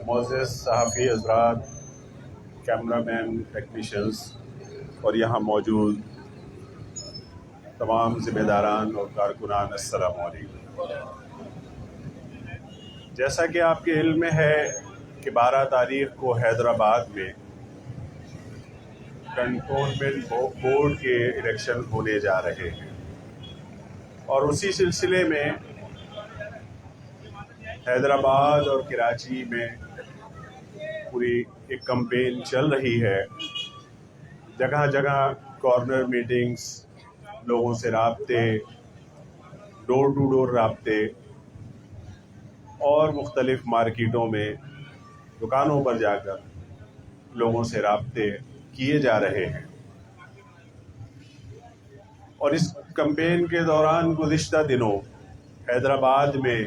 معزز صحافی حضرات، کیمرہ مین، ٹیکنیشینز اور یہاں موجود تمام ذمہ داران اور کارکنان، السلام علیکم۔ جیسا کہ آپ کے علم میں ہے کہ 12 تاریخ کو حیدرآباد میں کنٹونمنٹ بورڈ کے الیکشن ہونے جا رہے ہیں، اور اسی سلسلے میں حیدرآباد اور کراچی میں پوری ایک کمپین چل رہی ہے۔ جگہ جگہ کارنر میٹنگز، لوگوں سے رابطے، ڈور ٹو ڈور رابطے، اور مختلف مارکیٹوں میں دکانوں پر جا کر لوگوں سے رابطے کیے جا رہے ہیں۔ اور اس کمپین کے دوران گزشتہ دنوں حیدرآباد میں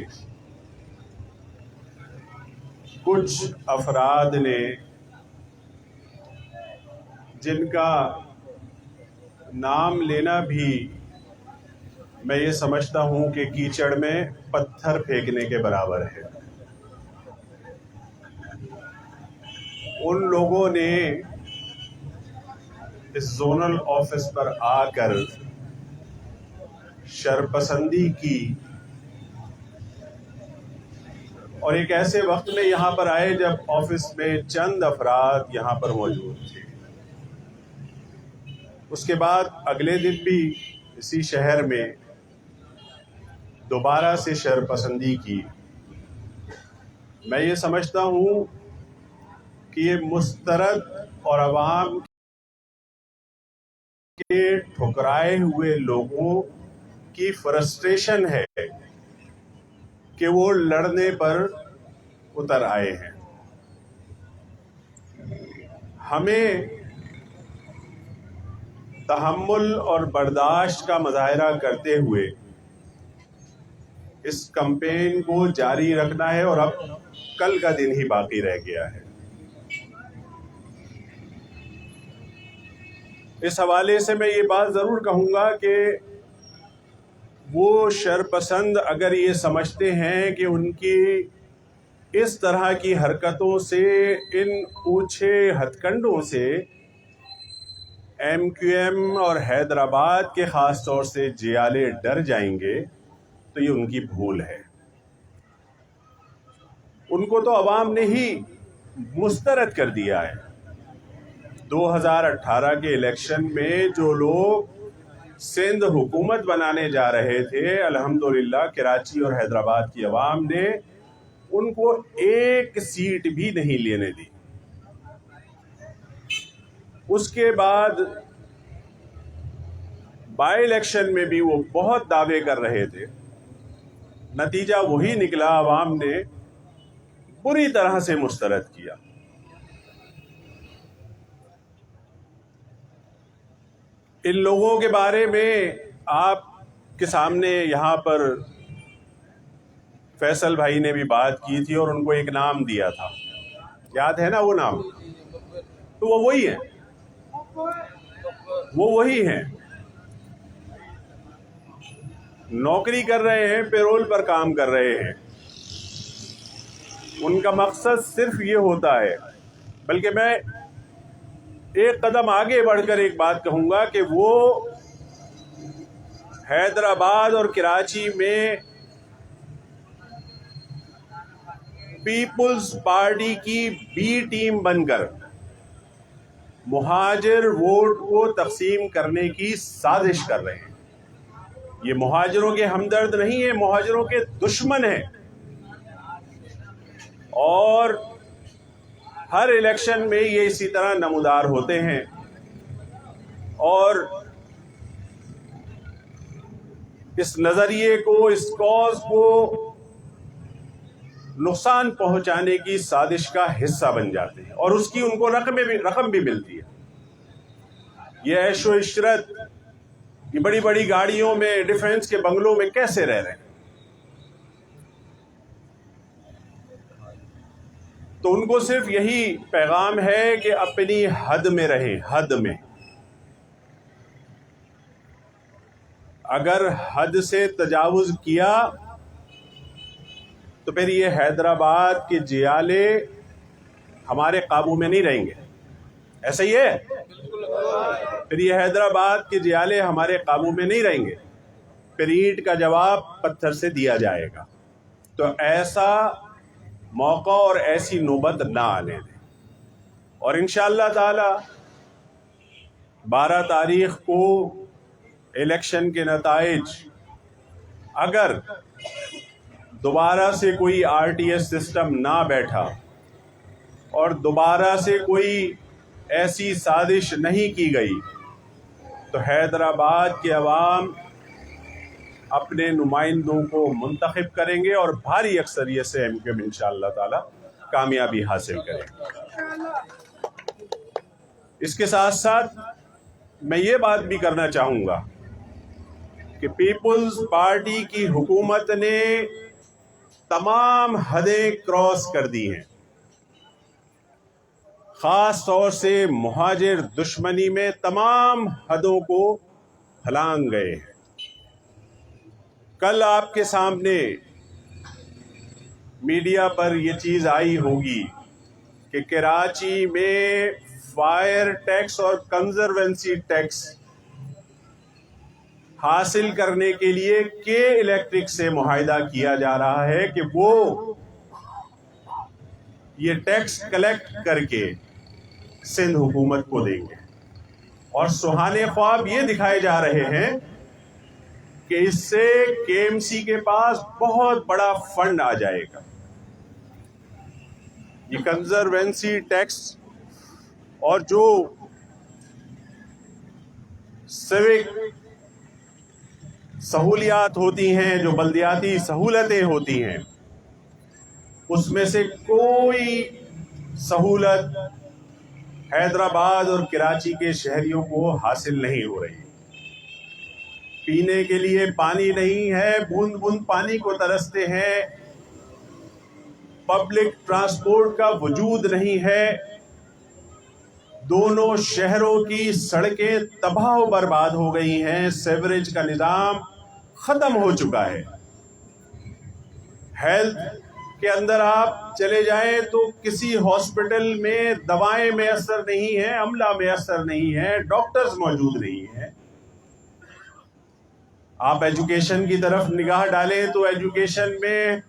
کچھ افراد نے، جن کا نام لینا بھی میں یہ سمجھتا ہوں کہ کیچڑ میں پتھر پھینکنے کے برابر ہے، ان لوگوں نے اس زونل آفس پر آ کر شرپسندی کی، اور ایک ایسے وقت میں یہاں پر آئے جب آفس میں چند افراد یہاں پر موجود تھے۔ اس کے بعد اگلے دن بھی اسی شہر میں دوبارہ سے شرپسندی کی۔ میں یہ سمجھتا ہوں کہ یہ مسترد اور عوام کے ٹھکرائے ہوئے لوگوں کی فرسٹریشن ہے کہ وہ لڑنے پر اتر آئے ہیں۔ ہمیں تحمل اور برداشت کا مظاہرہ کرتے ہوئے اس کمپین کو جاری رکھنا ہے، اور اب کل کا دن ہی باقی رہ گیا ہے۔ اس حوالے سے میں یہ بات ضرور کہوں گا کہ وہ شرپسند اگر یہ سمجھتے ہیں کہ ان کی اس طرح کی حرکتوں سے، ان اونچے ہتھ کنڈوں سے ایم کیو ایم اور حیدرآباد کے خاص طور سے جیالے ڈر جائیں گے، تو یہ ان کی بھول ہے۔ ان کو تو عوام نے ہی مسترد کر دیا ہے۔ 2018 کے الیکشن میں جو لوگ سندھ حکومت بنانے جا رہے تھے، الحمدللہ کراچی اور حیدرآباد کی عوام نے ان کو ایک سیٹ بھی نہیں لینے دی۔ اس کے بعد بائی الیکشن میں بھی وہ بہت دعوے کر رہے تھے، نتیجہ وہی نکلا، عوام نے بری طرح سے مسترد کیا۔ ان لوگوں کے بارے میں آپ کے سامنے یہاں پر فیصل بھائی نے بھی بات کی تھی، اور ان کو ایک نام دیا تھا، یاد ہے نا وہ نام؟ تو وہ وہی ہیں، وہ وہی ہیں، نوکری کر رہے ہیں، پیرول پر کام کر رہے ہیں۔ ان کا مقصد صرف یہ ہوتا ہے، بلکہ میں ایک قدم آگے بڑھ کر ایک بات کہوں گا کہ وہ حیدرآباد اور کراچی میں پیپلز پارٹی کی بی ٹیم بن کر مہاجر ووٹ کو تقسیم کرنے کی سازش کر رہے ہیں۔ یہ مہاجروں کے ہمدرد نہیں ہیں، مہاجروں کے دشمن ہیں، اور ہر الیکشن میں یہ اسی طرح نمودار ہوتے ہیں، اور اس نظریے کو، اس کاز کو نقصان پہنچانے کی سازش کا حصہ بن جاتے ہیں، اور اس کی ان کو رقم بھی ملتی ہے۔ یہ عیش و عشرت، یہ بڑی بڑی گاڑیوں میں، ڈیفنس کے بنگلوں میں کیسے رہ رہے ہیں؟ تو ان کو صرف یہی پیغام ہے کہ اپنی حد میں رہیں، حد میں۔ اگر حد سے تجاوز کیا تو پھر یہ حیدرآباد کے جیالے ہمارے قابو میں نہیں رہیں گے. ایسا ہی ہے؟ پھر یہ حیدرآباد کے جیالے ہمارے قابو میں نہیں رہیں گے. پھر اینٹ کا جواب پتھر سے دیا جائے گا. تو ایسا موقع اور ایسی نوبت نہ آنے دیں. اور انشاءاللہ تعالی 12 تاریخ کو الیکشن کے نتائج اگر دوبارہ سے کوئی RTS سسٹم نہ بیٹھا اور دوبارہ سے کوئی ایسی سازش نہیں کی گئی تو حیدرآباد کے عوام اپنے نمائندوں کو منتخب کریں گے اور بھاری اکثریت سے MQM انشاءاللہ تعالی کامیابی حاصل کریں گے. اس کے ساتھ ساتھ میں یہ بات بھی کرنا چاہوں گا کہ پیپلز پارٹی کی حکومت نے تمام حدیں کراس کر دی ہیں. خاص طور سے مہاجر دشمنی میں تمام حدوں کو پھلانگ گئے ہیں. کل آپ کے سامنے میڈیا پر یہ چیز آئی ہوگی کہ کراچی میں فائر ٹیکس اور کنزروینسی ٹیکس حاصل کرنے کے لیے کے الیکٹرک سے معاہدہ کیا جا رہا ہے کہ وہ یہ ٹیکس کلیکٹ کر کے سندھ حکومت کو دیں گے. اور سہانے خواب یہ دکھائے جا رہے ہیں کہ اس سے KMC کے پاس بہت بڑا فنڈ آ جائے گا. یہ کنزروینسی ٹیکس اور جو سیوک سہولیات ہوتی ہیں، جو بلدیاتی سہولتیں ہوتی ہیں، اس میں سے کوئی سہولت حیدرآباد اور کراچی کے شہریوں کو حاصل نہیں ہو رہی. پینے کے لیے پانی نہیں ہے، بوند بوند پانی کو ترستے ہیں. پبلک ٹرانسپورٹ کا وجود نہیں ہے. دونوں شہروں کی سڑکیں تباہ و برباد ہو گئی ہیں. سیوریج کا نظام ختم ہو چکا ہے. ہیلتھ کے اندر آپ چلے جائیں تو کسی ہاسپٹل میں دوائیں میسر نہیں ہیں، عملہ میسر نہیں ہے، ڈاکٹرز موجود نہیں ہیں. آپ ایجوکیشن کی طرف نگاہ ڈالیں تو ایجوکیشن میں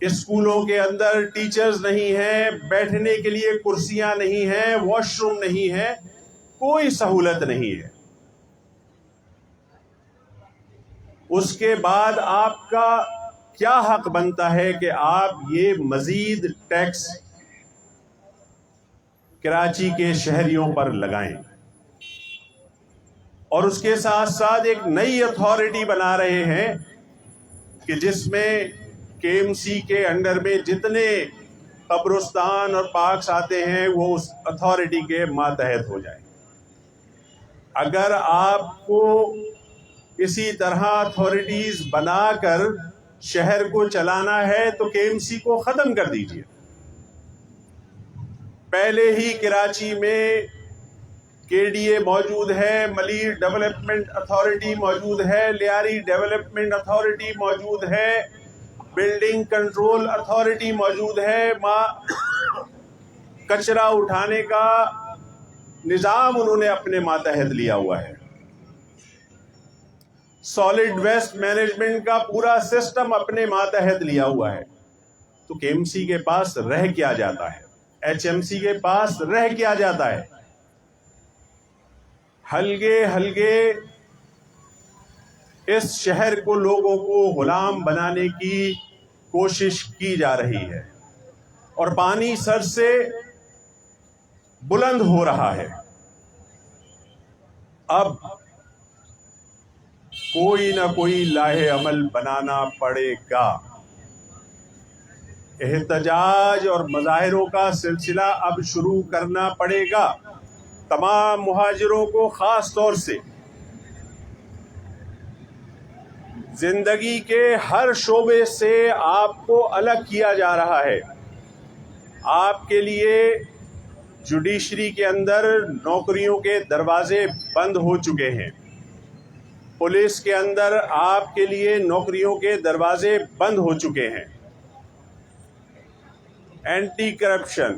اسکولوں کے اندر ٹیچرز نہیں ہیں، بیٹھنے کے لیے کرسیاں نہیں ہیں، واش روم نہیں ہے، کوئی سہولت نہیں ہے. اس کے بعد آپ کا کیا حق بنتا ہے کہ آپ یہ مزید ٹیکس کراچی کے شہریوں پر لگائیں؟ اور اس کے ساتھ ساتھ ایک نئی اتھارٹی بنا رہے ہیں کہ جس میں KMC کے انڈر میں جتنے قبرستان اور پارکس آتے ہیں وہ اس اتھارٹی کے ماتحت ہو جائیں. اگر آپ کو اسی طرح اتھارٹیز بنا کر شہر کو چلانا ہے تو KMC کو ختم کر دیجیے. پہلے ہی کراچی میں KDA موجود ہے، ملیر ڈیولپمنٹ اتھارٹی موجود ہے، لیاری ڈیولپمنٹ اتھارٹی موجود ہے، بلڈنگ کنٹرول اتھارٹی موجود ہے. کچرا اٹھانے کا نظام انہوں نے اپنے ماتحت لیا ہوا ہے. سالڈ ویسٹ مینجمنٹ کا پورا سسٹم اپنے ماتحت لیا ہوا ہے. تو KMC کے پاس رہ کیا جاتا ہے، HMC کے پاس رہ کیا جاتا ہے. ہلگے ہلگے اس شہر کو لوگوں کو غلام بنانے کی کوشش کی جا رہی ہے اور پانی سر سے بلند ہو رہا ہے. اب کوئی نہ کوئی لاہے عمل بنانا پڑے گا. احتجاج اور مظاہروں کا سلسلہ اب شروع کرنا پڑے گا. تمام مہاجروں کو خاص طور سے زندگی کے ہر شعبے سے آپ کو الگ کیا جا رہا ہے. آپ کے لیے جوڈیشری کے اندر نوکریوں کے دروازے بند ہو چکے ہیں. پولیس کے اندر آپ کے لیے نوکریوں کے دروازے بند ہو چکے ہیں. اینٹی کرپشن،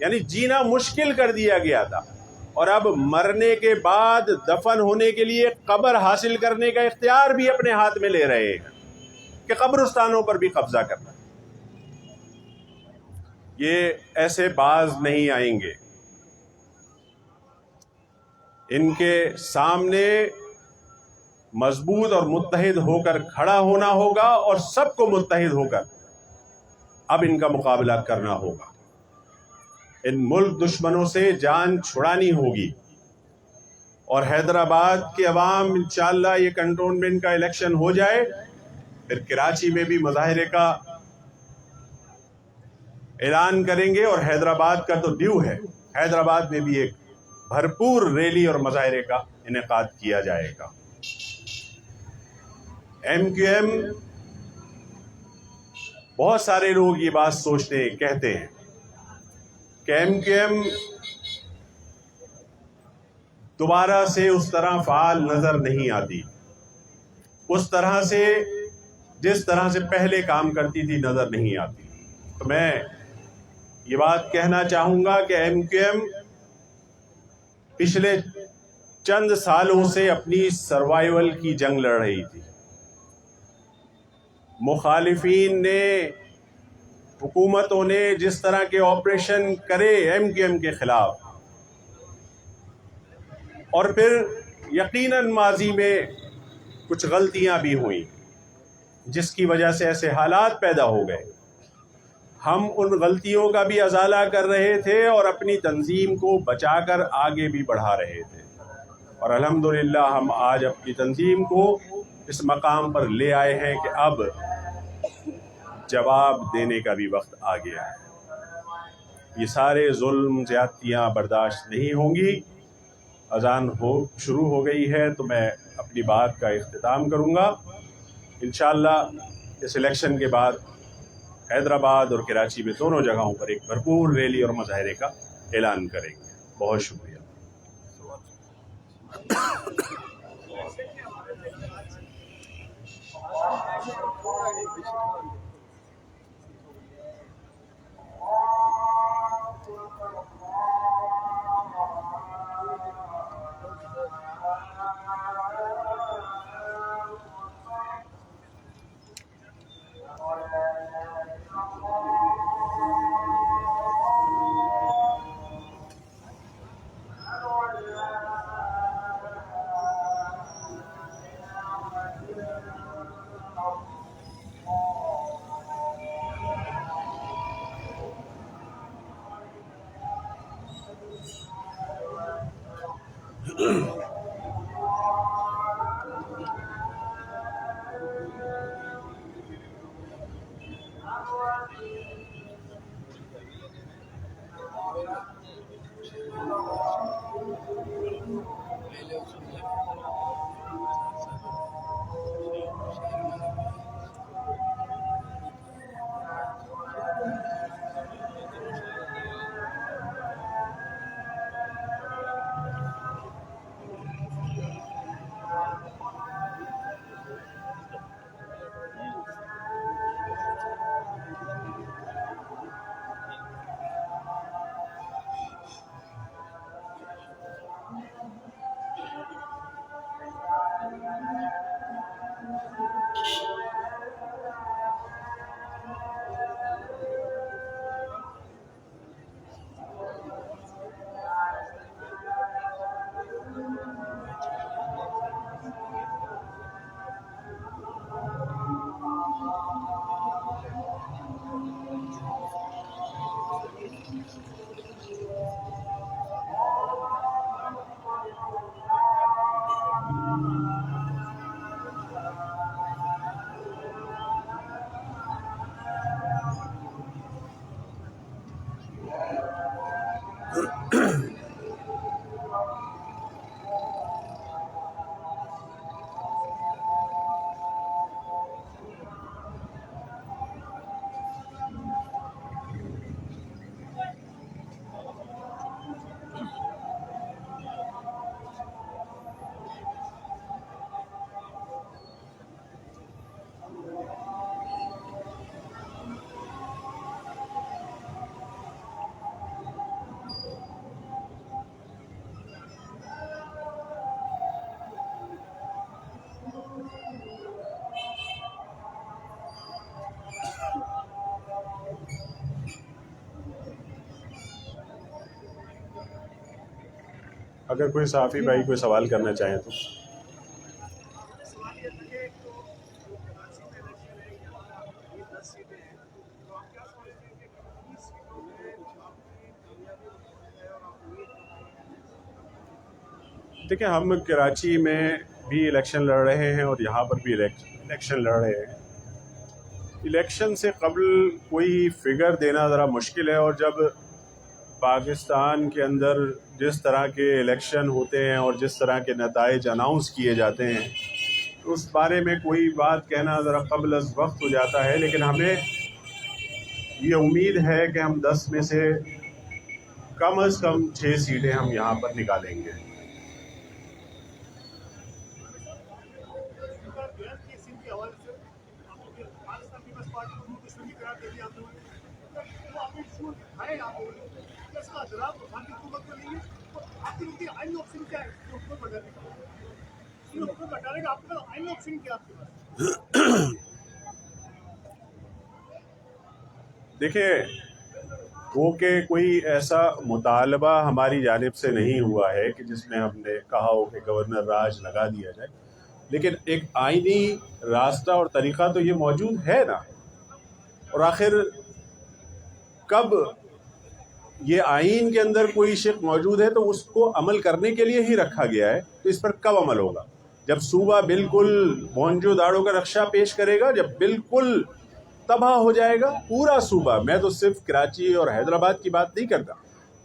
یعنی جینا مشکل کر دیا گیا تھا، اور اب مرنے کے بعد دفن ہونے کے لیے قبر حاصل کرنے کا اختیار بھی اپنے ہاتھ میں لے رہے ہیں کہ قبرستانوں پر بھی قبضہ کرنا۔ یہ ایسے باز نہیں آئیں گے، ان کے سامنے مضبوط اور متحد ہو کر کھڑا ہونا ہوگا، اور سب کو متحد ہو کر اب ان کا مقابلہ کرنا ہوگا۔ ان ملک دشمنوں سے جان چھڑانی ہوگی، اور حیدرآباد کے عوام انشاءاللہ یہ کنٹونمنٹ کا الیکشن ہو جائے، پھر کراچی میں بھی مظاہرے کا اعلان کریں گے، اور حیدرآباد کا تو ڈیو ہے، حیدرآباد میں بھی ایک بھرپور ریلی اور مظاہرے کا انعقاد کیا جائے گا۔ ایم کیو ایم، بہت سارے لوگ یہ بات سوچتے ہیں، کہتے ہیں کہ ایم کیو ایم دوبارہ سے اس طرح فعال نظر نہیں آتی، اس طرح سے جس طرح سے پہلے کام کرتی تھی نظر نہیں آتی۔ تو میں یہ بات کہنا چاہوں گا کہ ایم کیو ایم پچھلے چند سالوں سے اپنی سروائیول کی جنگ لڑ رہی تھی۔ مخالفین نے، حکومتوں نے جس طرح کے آپریشن کرے ایم کیو ایم کے خلاف، اور پھر یقیناً ماضی میں کچھ غلطیاں بھی ہوئیں جس کی وجہ سے ایسے حالات پیدا ہو گئے، ہم ان غلطیوں کا بھی ازالہ کر رہے تھے اور اپنی تنظیم کو بچا کر آگے بھی بڑھا رہے تھے، اور الحمدللہ ہم آج اپنی تنظیم کو اس مقام پر لے آئے ہیں کہ اب جواب دینے کا بھی وقت آ گیا ہے۔ یہ سارے ظلم زیادتیاں برداشت نہیں ہوں گی۔ اذان شروع ہو گئی ہے تو میں اپنی بات کا اختتام کروں گا۔ انشاءاللہ اس الیکشن کے بعد حیدرآباد اور کراچی میں دونوں جگہوں پر ایک بھرپور ریلی اور مظاہرے کا اعلان کریں گے۔ بہت شکریہ۔ اگر کوئی صحافی بھائی کوئی سوال کرنا چاہیں تو. دیکھیں ہم کراچی میں بھی الیکشن لڑ رہے ہیں اور یہاں پر بھی الیکشن لڑ رہے ہیں. الیکشن سے قبل کوئی فگر دینا ذرا مشکل ہے، اور جب پاکستان کے اندر جس طرح کے الیکشن ہوتے ہیں اور جس طرح کے نتائج اناؤنس کیے جاتے ہیں تو اس بارے میں کوئی بات کہنا ذرا قبل از وقت ہو جاتا ہے. لیکن ہمیں یہ امید ہے کہ ہم 10 میں سے کم از کم 6 سیٹیں ہم یہاں پر نکالیں گے. دیکھیں وہ کہ کوئی ایسا مطالبہ ہماری جانب سے نہیں ہوا ہے کہ جس میں ہم نے کہا ہو کہ گورنر راج لگا دیا جائے، لیکن ایک آئینی راستہ اور طریقہ تو یہ موجود ہے نا. اور آخر کب یہ آئین کے اندر کوئی شق موجود ہے تو اس کو عمل کرنے کے لیے ہی رکھا گیا ہے، تو اس پر کب عمل ہوگا؟ جب صوبہ بالکل مونجو داڑوں کا رکشہ پیش کرے گا، جب بالکل تباہ ہو جائے گا پورا صوبہ. میں تو صرف کراچی اور حیدرآباد کی بات نہیں کرتا،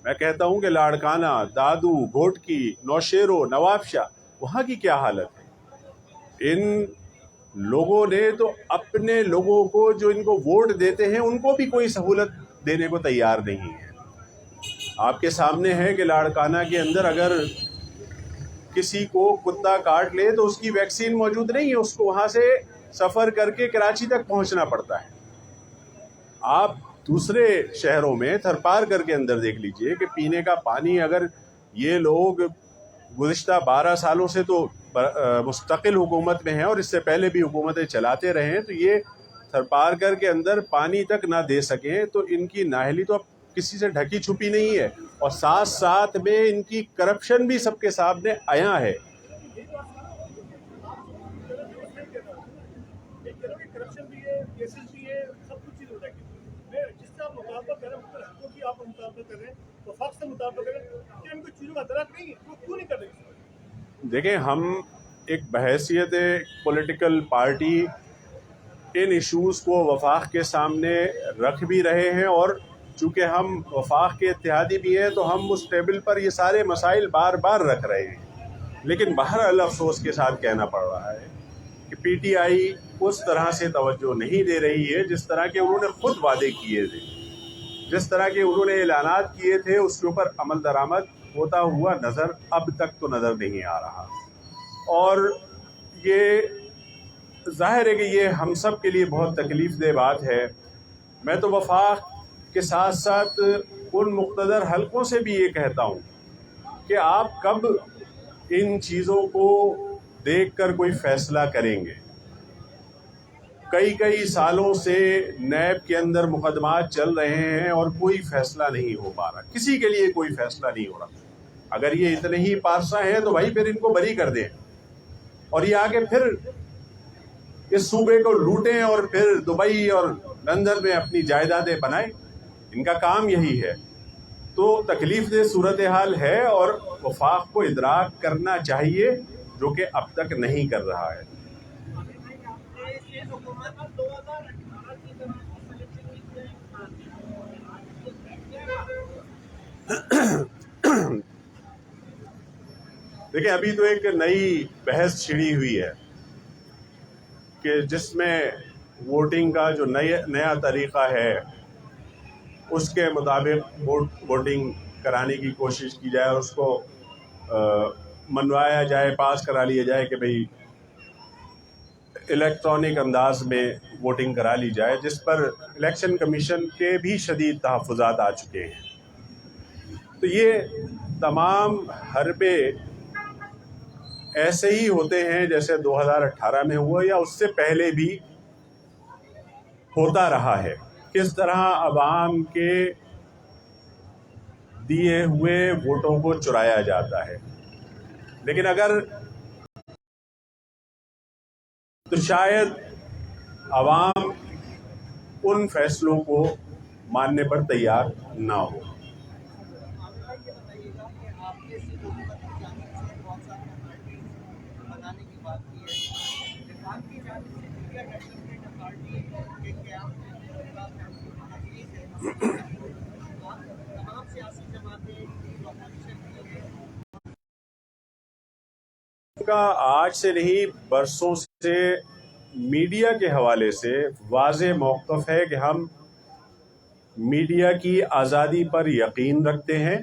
میں کہتا ہوں کہ لاڑکانہ، دادو، گھوٹکی، نوشیرو، نواب شاہ، وہاں کی کیا حالت ہے. ان لوگوں نے تو اپنے لوگوں کو جو ان کو ووٹ دیتے ہیں ان کو بھی کوئی سہولت دینے کو تیار نہیں ہے. آپ کے سامنے ہے کہ لاڑکانہ کے اندر اگر کسی کو کتا کاٹ لے تو اس کی ویکسین موجود نہیں ہے، اس کو وہاں سے سفر کر کے کراچی تک پہنچنا پڑتا ہے. آپ دوسرے شہروں میں تھرپار کر کے اندر دیکھ لیجئے کہ پینے کا پانی، اگر یہ لوگ گزشتہ 12 سالوں سے تو مستقل حکومت میں ہیں اور اس سے پہلے بھی حکومتیں چلاتے رہے ہیں، تو یہ تھرپار کر کے اندر پانی تک نہ دے سکیں تو ان کی نااہلی تو اب کسی سے ڈھکی چھپی نہیں ہے. اور ساتھ ساتھ میں ان کی کرپشن بھی سب کے سامنے عیاں ہے. دیکھیں ہم ایک بحیثیت پولیٹیکل پارٹی ان ایشوز کو وفاق کے سامنے رکھ بھی رہے ہیں، اور چونکہ ہم وفاق کے اتحادی بھی ہیں تو ہم اس ٹیبل پر یہ سارے مسائل بار بار رکھ رہے ہیں. لیکن بہرحال افسوس کے ساتھ کہنا پڑ رہا ہے کہ پی ٹی آئی اس طرح سے توجہ نہیں دے رہی ہے جس طرح کے انہوں نے خود وعدے کیے تھے، جس طرح کے انہوں نے اعلانات کیے تھے اس کے اوپر عمل درآمد ہوتا ہوا نظر اب تک تو نظر نہیں آ رہا. اور یہ ظاہر ہے کہ یہ ہم سب کے لیے بہت تکلیف دہ بات ہے. میں تو وفاق کے ساتھ ساتھ ان مقتدر حلقوں سے بھی یہ کہتا ہوں کہ آپ کب ان چیزوں کو دیکھ کر کوئی فیصلہ کریں گے. کئی سالوں سے نیب کے اندر مقدمات چل رہے ہیں اور کوئی فیصلہ نہیں ہو پا رہا، کسی کے لیے کوئی فیصلہ نہیں ہو رہا. اگر یہ اتنے ہی پارسا ہیں تو بھائی پھر ان کو بری کر دیں اور یہ آگے پھر اس صوبے کو لوٹیں اور پھر دبئی اور لندن میں اپنی جائیدادیں بنائیں. ان کا کام یہی ہے. تو تکلیف دہ صورتحال ہے اور وفاق کو ادراک کرنا چاہیے، جو کہ اب تک نہیں کر رہا ہے. دیکھیں ابھی تو ایک نئی بحث چھڑی ہوئی ہے کہ جس میں ووٹنگ کا جو نیا طریقہ ہے اس کے مطابق ووٹنگ کرانے کی کوشش کی جائے اور اس کو منوایا جائے، پاس کرا لیا جائے کہ بھئی الیکٹرانک انداز میں ووٹنگ کرا لی جائے، جس پر الیکشن کمیشن کے بھی شدید تحفظات آ چکے ہیں. تو یہ تمام حربے ایسے ہی ہوتے ہیں جیسے 2018 میں ہوا یا اس سے پہلے بھی ہوتا رہا ہے. کس طرح عوام کے دیے ہوئے ووٹوں کو چرایا جاتا ہے. لیکن اگر تو شاید عوام ان فیصلوں کو ماننے پر تیار نہ ہو. کا آج سے نہیں برسوں سے میڈیا کے حوالے سے واضح موقف ہے کہ ہم میڈیا کی آزادی پر یقین رکھتے ہیں،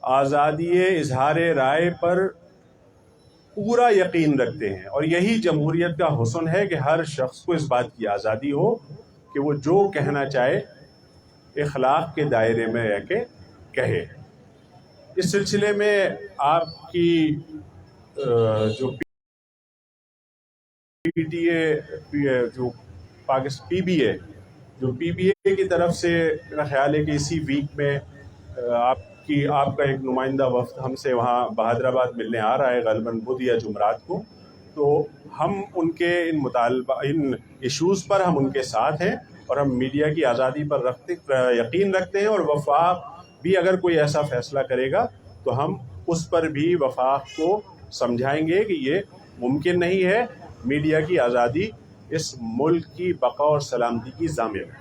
آزادی اظہار رائے پر پورا یقین رکھتے ہیں، اور یہی جمہوریت کا حسن ہے کہ ہر شخص کو اس بات کی آزادی ہو کہ وہ جو کہنا چاہے اخلاق کے دائرے میں رہ کے کہے. اس سلسلے میں آپ کی جو پی ٹی اے جو پی بی اے کی طرف سے میرا خیال ہے کہ اسی ویک میں آپ کا ایک نمائندہ وفد ہم سے وہاں بہادر آباد ملنے آ رہا ہے، غالباً بدھ یا جمعرات کو. تو ہم ان کے ان ایشوز پر ہم ان کے ساتھ ہیں، اور ہم میڈیا کی آزادی پر یقین رکھتے ہیں، اور وفاق بھی اگر کوئی ایسا فیصلہ کرے گا تو ہم اس پر بھی وفاق کو سمجھائیں گے کہ یہ ممکن نہیں ہے. میڈیا کی آزادی اس ملک کی بقا اور سلامتی کی ضامن ہے.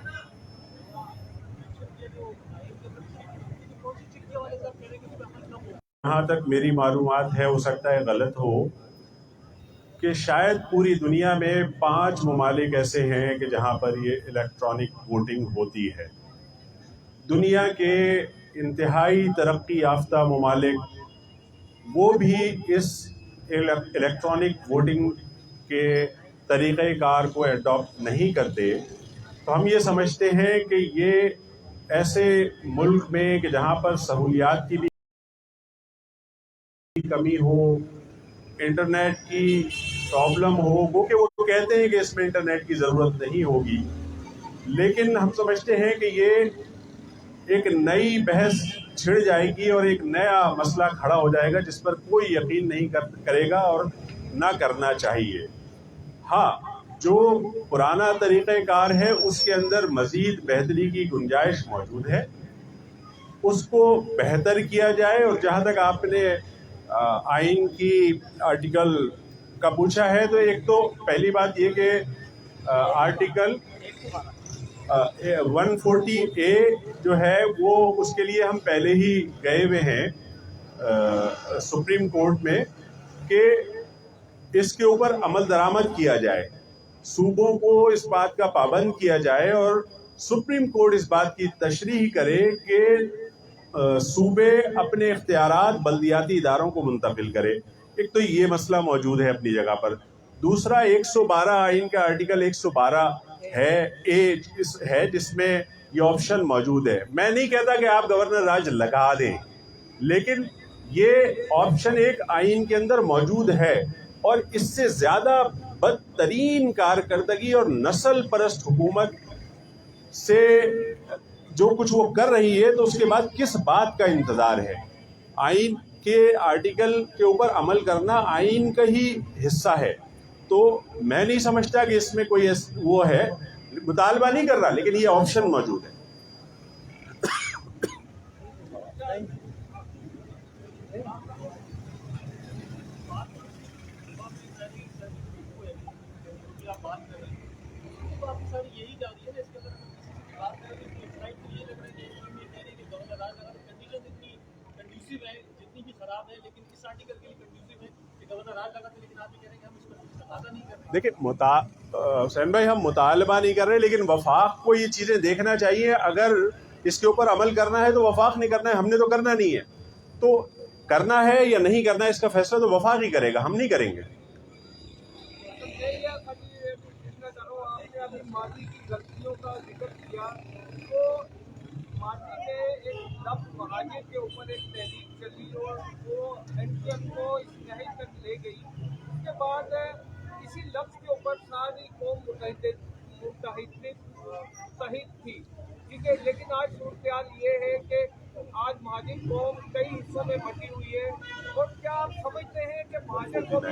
جہاں تک میری معلومات ہے، ہو سکتا ہے غلط ہو، کہ شاید پوری دنیا میں 5 ممالک ایسے ہیں کہ جہاں پر یہ الیکٹرانک ووٹنگ ہوتی ہے. دنیا کے انتہائی ترقی یافتہ ممالک وہ بھی اس الیکٹرانک ووٹنگ کے طریقہ کار کو ایڈاپٹ نہیں کرتے. تو ہم یہ سمجھتے ہیں کہ یہ ایسے ملک میں کہ جہاں پر سہولیات کی بھی کمی ہو، انٹرنیٹ کی پرابلم ہو، وہ کہتے ہیں کہ اس میں انٹرنیٹ کی ضرورت نہیں ہوگی، لیکن ہم سمجھتے ہیں کہ یہ ایک نئی بحث چھڑ جائے گی اور ایک نیا مسئلہ کھڑا ہو جائے گا جس پر کوئی یقین نہیں کرے گا اور نہ کرنا چاہیے. ہاں، جو پرانا طریقہ کار ہے اس کے اندر مزید بہتری کی گنجائش موجود ہے، اس کو بہتر کیا جائے. اور جہاں تک آپ نے آئین کی آرٹیکل کا پوچھا ہے، تو ایک تو پہلی بات یہ کہ آرٹیکل 140A جو ہے وہ اس کے لیے ہم پہلے ہی گئے ہوئے ہیں سپریم کورٹ میں کہ اس کے اوپر عمل درآمد کیا جائے، صوبوں کو اس بات کا پابند کیا جائے، اور سپریم کورٹ اس بات کی تشریح کرے کہ صوبے اپنے اختیارات بلدیاتی اداروں کو منتقل کرے. ایک تو یہ مسئلہ موجود ہے اپنی جگہ پر. دوسرا 112 آئین کا آرٹیکل 112 ہے جس میں یہ آپشن موجود ہے. میں نہیں کہتا کہ آپ گورنر راج لگا دیں، لیکن یہ آپشن ایک آئین کے اندر موجود ہے، اور اس سے زیادہ بدترین کارکردگی اور نسل پرست حکومت سے جو کچھ وہ کر رہی ہے تو اس کے بعد کس بات کا انتظار ہے. آئین کے آرٹیکل کے اوپر عمل کرنا آئین کا ہی حصہ ہے. تو میں نہیں سمجھتا کہ اس میں کوئی وہ ہے، مطالبہ نہیں کر رہا، لیکن یہ آپشن موجود ہے. دیکھیں حسین بھائی، ہم مطالبہ نہیں کر رہے، لیکن وفاق کو یہ چیزیں دیکھنا چاہیے. اگر اس کے اوپر عمل کرنا ہے تو وفاق نہیں کرنا ہے، ہم نے تو کرنا نہیں ہے. تو کرنا ہے یا نہیں کرنا ہے اس کا فیصلہ تو وفاق ہی کرے گا، ہم نہیں کریں گے. ماضی کی غلطیوں کا ذکر کیا تو ماضی میں ایک لفظ مہاجر کے اوپر ایک تحریک چلی اور وہ NTM کو انتہائی تک لے گئی. اس کے بعد اسی لفظ کے اوپر ساری قوم متحد تھی، ٹھیک ہے. لیکن آج صورتحال یہ ہے کہ آج مہاجر قوم کئی حصوں میں بٹی ہوئی ہے. اور کیا آپ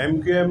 MQM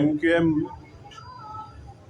MQM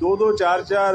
2-2, 4-4